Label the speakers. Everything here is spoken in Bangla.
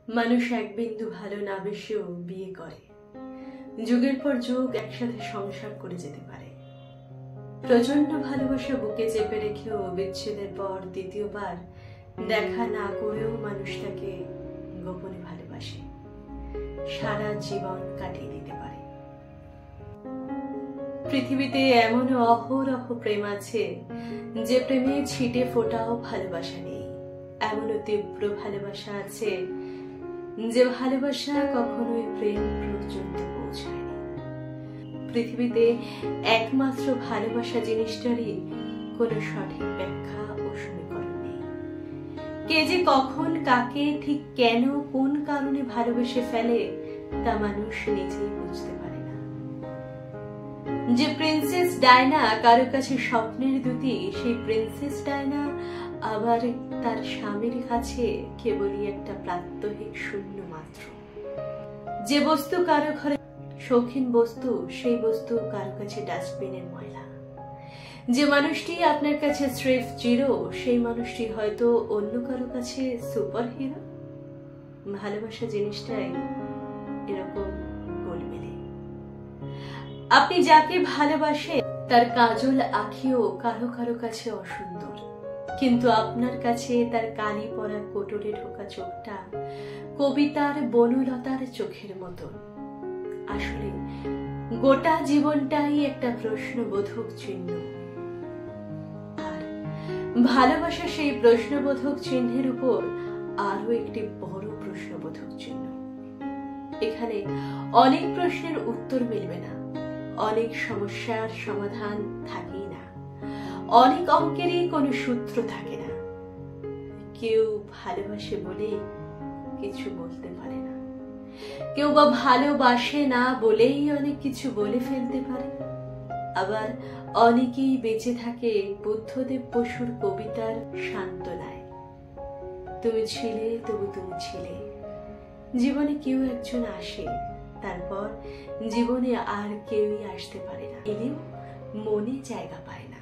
Speaker 1: মানুষ এক বিন্দু ভালো না বেসেও বিয়ে করে, যুগের পর যুগ একসাথে সংসার করে যেতে পারে। প্রচন্ড ভালোবাসা বুকে চেপে রেখেও বিচ্ছেদের পর দ্বিতীয়বার দেখা না করেও মানুষ তাকে গোপনে ভালোবাসে, সারা জীবন কাটিয়ে দিতে পারে। পৃথিবীতে এমনও অহরহ প্রেম আছে যে প্রেমে ছিটে ফোটাও ভালোবাসা নেই। এমনও তীব্র ভালোবাসা আছে যে ভালোবাসা কখনোই প্রেম পর্যন্ত পৌঁছায়নি। পৃথিবীতে একমাত্র ভালোবাসা জিনিসটারই কোনো সঠিক ব্যাখ্যা ও সমীকরণ নেই। কে যে কখন কাকে ঠিক কেন কোন কারণে ভালোবেসে ফেলে তা মানুষ নিজেই বুঝতে পারে না। যে প্রিন্সেস ডায়না কারো কাছে স্বপ্নের দূতী, সেই প্রিন্সেস ডায়না আবার তার স্বামীর কাছে কেবলই একটা প্রাত্যহিক শূন্য মাত্র। যে বস্তু কারো ঘরে শৌখিন বস্তু, সেই বস্তু কারো কাছে ডাস্টবিনের ময়লা। যে মানুষটি আপনার কাছে স্রেফ জিরো, সেই মানুষটি হয়তো অন্য কারো কাছে সুপার হিরো। ভালোবাসা জিনিসটাই এরকম গোলমেলে। আপনি যাকে ভালোবাসেন তার কাজল আঁখিও কারো কারো কাছে অসুন্দর, কিন্তু আপনার কাছে তার কালি পরা কোটরে ঢোকা চোখটা কবিতার বনলতার চোখের মতন। আসলে গোটা জীবনটাই একটা প্রশ্নবোধক চিহ্ন, আর ভালোবাসা সেই প্রশ্নবোধক চিহ্নের উপর আরো একটি বড় প্রশ্নবোধক চিহ্ন। এখানে অনেক প্রশ্নের উত্তর মিলবে না, অনেক সমস্যার সমাধান থাকেই না, অনেক অঙ্কেরই কোনো সূত্র থাকে না। কেউ ভালোবাসে বলে কিছু বলতে পারে না, কেউ বা ভালোবাসে না বলেই অনেক কিছু বলে ফেলতে পারে। আবার অনেকেই বেঁচে থাকে বুদ্ধদেব বসুর কবিতার সান্ত্বনায়। তুমি ছিলে তবু তুমি ছিলে। জীবনে কেউ একজন আসে, তারপর জীবনে আর কেউই আসতে পারে না, এলেও মনে জায়গা পায় না।